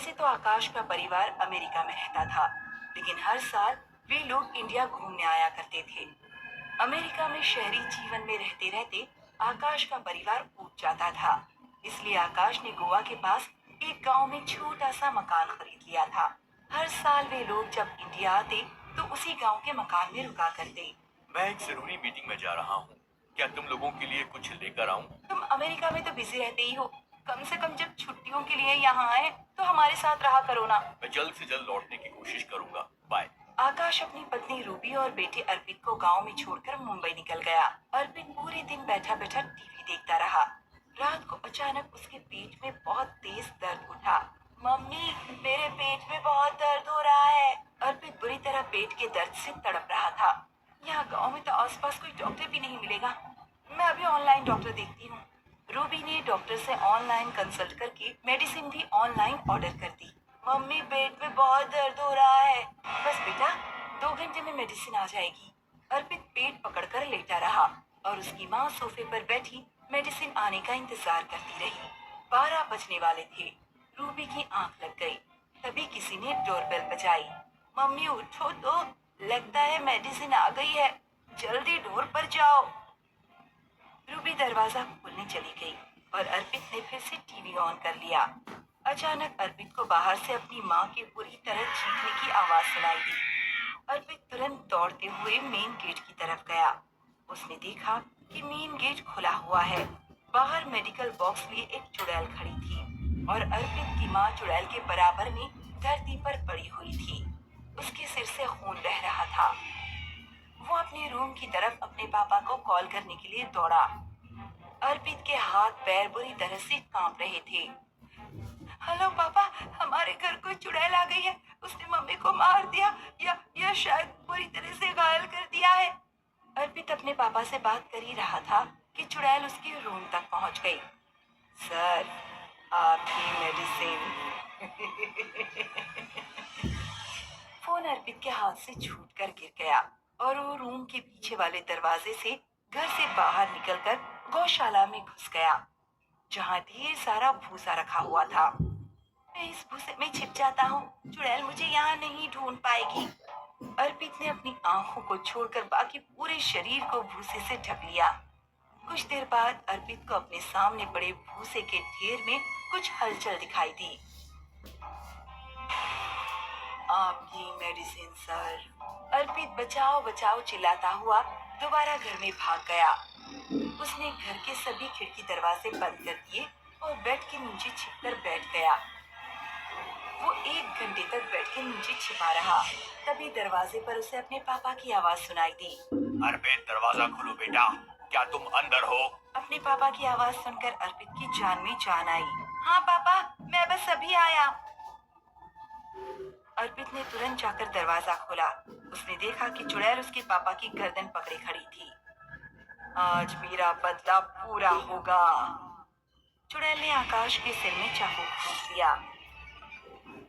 वैसे तो आकाश का परिवार अमेरिका में रहता था, लेकिन हर साल वे लोग इंडिया घूमने आया करते थे। अमेरिका में शहरी जीवन में रहते रहते आकाश का परिवार ऊब जाता था। इसलिए आकाश ने गोवा के पास एक गांव में छोटा सा मकान खरीद लिया था। हर साल वे लोग जब इंडिया आते तो उसी गांव के मकान में रुका करते। मैं एक जरूरी मीटिंग में जा रहा हूँ। क्या तुम लोगों के लिए कुछ लेकर आऊं? तुम अमेरिका में तो बिजी रहते ही हो, कम से कम जब छुट्टियों के लिए यहाँ आए तो हमारे साथ रहा करो ना। मैं जल्द से जल्द लौटने की कोशिश करूंगा। बाय। आकाश अपनी पत्नी रूबी और बेटे अर्पित को गांव में छोड़कर मुंबई निकल गया। अर्पित पूरे दिन बैठा बैठा टीवी देखता रहा। रात को अचानक उसके पेट में बहुत तेज दर्द उठा। मम्मी, मेरे पेट में बहुत दर्द हो रहा है। अर्पित बुरी तरह पेट के दर्द से तड़प रहा था। यहाँ गांव में तो आसपास कोई डॉक्टर भी नहीं मिलेगा। मैं अभी ऑनलाइन डॉक्टर देखती हूँ। रूबी ने डॉक्टर से ऑनलाइन कंसल्ट करके मेडिसिन भी ऑनलाइन ऑर्डर कर दी। मम्मी, पेट में बहुत दर्द हो रहा है। बस बेटा, 2 घंटे में मेडिसिन आ जाएगी। अर्पित पेट पकड़कर लेटा रहा और उसकी माँ सोफे पर बैठी मेडिसिन आने का इंतजार करती रही। 12 बजने वाले थे। रूबी की आंख लग गई। तभी किसी ने डोरबेल बजाई। मम्मी उठो तो, लगता है मेडिसिन आ गई है, जल्दी डोर पर जाओ। रूबी दरवाजा खोलने चली गई और अर्पित ने फिर से टीवी ऑन कर लिया। अचानक अर्पित को बाहर से अपनी माँ के बुरी तरह चीखने की आवाज सुनाई दी। अर्पित तुरंत दौड़ते हुए मेन गेट की तरफ गया। उसने देखा कि मेन गेट खुला हुआ है। बाहर मेडिकल बॉक्स लिए एक चुड़ैल खड़ी थी और अर्पित की माँ चुड़ैल के बराबर में धरती पर पड़ी हुई थी। उसके सिर से खून बह रहा था। वो अपने रूम की तरफ अपने पापा को कॉल करने के लिए दौड़ा। अर्पित के हाथ पैर बुरी तरह से कांप रहे थे। हेलो पापा, हमारे घर कोई चुड़ैल आ गई है। उसने मम्मी को मार दिया या शायद बुरी तरह से घायल कर दिया है। अर्पित अपने पापा से बात कर ही रहा था कि चुड़ैल उसके रूम तक पहुंच गई। सर, आपकी मेडिसिन। फोन अर्पित के हाथ से छूटकर गिर गया और वो रूम के पीछे वाले दरवाजे से घर से बाहर निकलकर गौशाला में घुस गया, जहाँ ढेर सारा भूसा रखा हुआ था। मैं इस भूसे में छिप जाता हूँ, चुड़ैल मुझे यहाँ नहीं ढूंढ पाएगी। अर्पित ने अपनी आंखों को छोड़कर बाकी पूरे शरीर को भूसे से ढक लिया। कुछ देर बाद अर्पित को अपने सामने पड़े भूसे के ढेर में कुछ हलचल दिखाई दी। आपकी मेडिसिन सर। अर्पित बचाओ बचाओ चिल्लाता हुआ दोबारा घर में भाग गया। उसने घर के सभी खिड़की दरवाजे बंद कर दिए और बेड के नीचे छिपकर बैठ गया। वो 1 घंटे तक बेड के नीचे छिपा रहा। तभी दरवाजे पर उसे अपने पापा की आवाज सुनाई दी। अर्पित, दरवाजा खोलो बेटा। क्या तुम अंदर हो? अपने पापा की आवाज सुनकर अर्पित की जान में जान आई। हाँ पापा, मैं बस अभी आया। अर्पित ने तुरंत जाकर दरवाजा खोला। उसने देखा कि चुड़ैल उसके पापा की गर्दन पकड़े खड़ी थी। आज मेरा बदला पूरा होगा। चुड़ैल ने आकाश के सिर में चाकू घोंप दिया।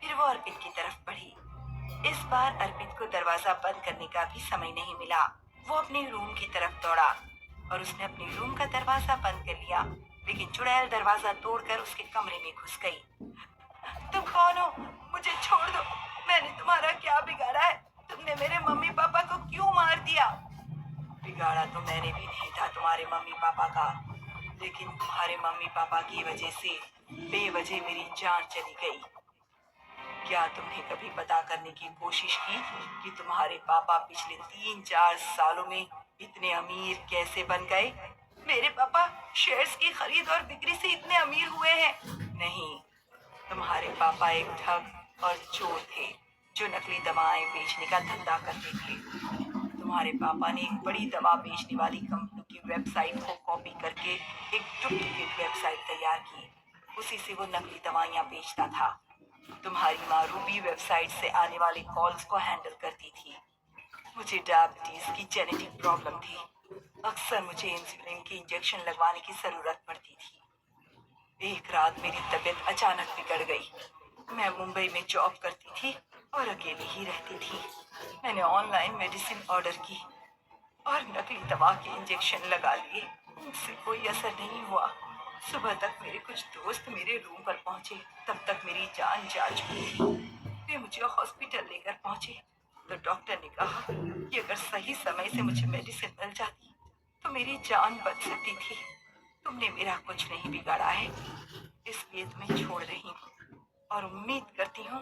फिर वो अर्पित की तरफ बढ़ी। इस बार अर्पित को दरवाजा बंद करने का भी समय नहीं मिला। वो अपने रूम की तरफ दौड़ा और उसने अपने रूम का दरवाजा बंद कर लिया, लेकिन चुड़ैल दरवाजा तोड़कर उसके कमरे में घुस गई। तुम कौन हो? मुझे छोड़ दो। मैंने तुम्हारा क्या बिगाड़ा है? तुमने मेरे मम्मी पापा को क्यों मार दिया? बिगाड़ा तो मैंने भी नहीं था तुम्हारे मम्मी पापा का, लेकिन तुम्हारे मम्मी पापा की वजह से बेवजह मेरी जान चली गई। क्या तुमने कभी पता करने की कोशिश की कि तुम्हारे पापा पिछले 3-4 सालों में इतने अमीर कैसे बन गए? मेरे पापा शेयर्स की खरीद और बिक्री से इतने अमीर हुए हैं? नहीं, तुम्हारे पापा एक ठग और चोर थे जो नकली दवाएं बेचने का धंधा करते थे। तुम्हारे पापा ने एक बड़ी दवा बेचने वाली कंपनी की वेबसाइट को कॉपी करके एक डुप्लीकेट वेबसाइट तैयार की। उसी से वो नकली दवाइयां बेचता था। तुम्हारी माँ रूबी वेबसाइट से आने वाले कॉल्स को हैंडल करती थी। मुझे डायबिटीज की जेनेटिक प्रॉब्लम थी। अक्सर मुझे इंसुलिन के इंजेक्शन लगवाने की जरूरत पड़ती थी। एक रात मेरी तबीयत अचानक बिगड़ गई। मैं मुंबई में जॉब करती थी और अकेली ही रहती थी। मैंने ऑनलाइन मेडिसिन ऑर्डर की और नकली दवा के इंजेक्शन लगा लिए। उनसे कोई असर नहीं हुआ। सुबह तक मेरे कुछ दोस्त मेरे रूम पर पहुंचे, तब तक मेरी जान जा चुकी थी। वे मुझे हॉस्पिटल लेकर पहुंचे तो डॉक्टर ने कहा कि अगर सही समय से मुझे मेडिसिन मिल जाती तो मेरी जान बच सकती थी। तुमने मेरा कुछ नहीं बिगाड़ा है, इसलिए तुम्हें छोड़ रही हूँ और उम्मीद करती हूँ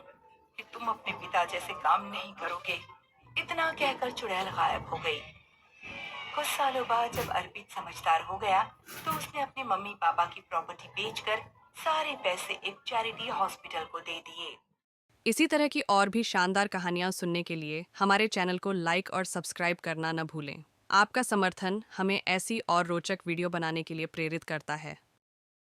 कि तुम अपने पिता जैसे काम नहीं करोगे। इतना कहकर चुड़ैल गायब हो गई। कुछ सालों बाद जब अर्पित समझदार हो गया तो उसने अपने मम्मी पापा की प्रॉपर्टी बेचकर सारे पैसे एक चैरिटी हॉस्पिटल को दे दिए। इसी तरह की और भी शानदार कहानियाँ सुनने के लिए हमारे चैनल को लाइक और सब्सक्राइब करना न भूलें। आपका समर्थन हमें ऐसी और रोचक वीडियो बनाने के लिए प्रेरित करता है।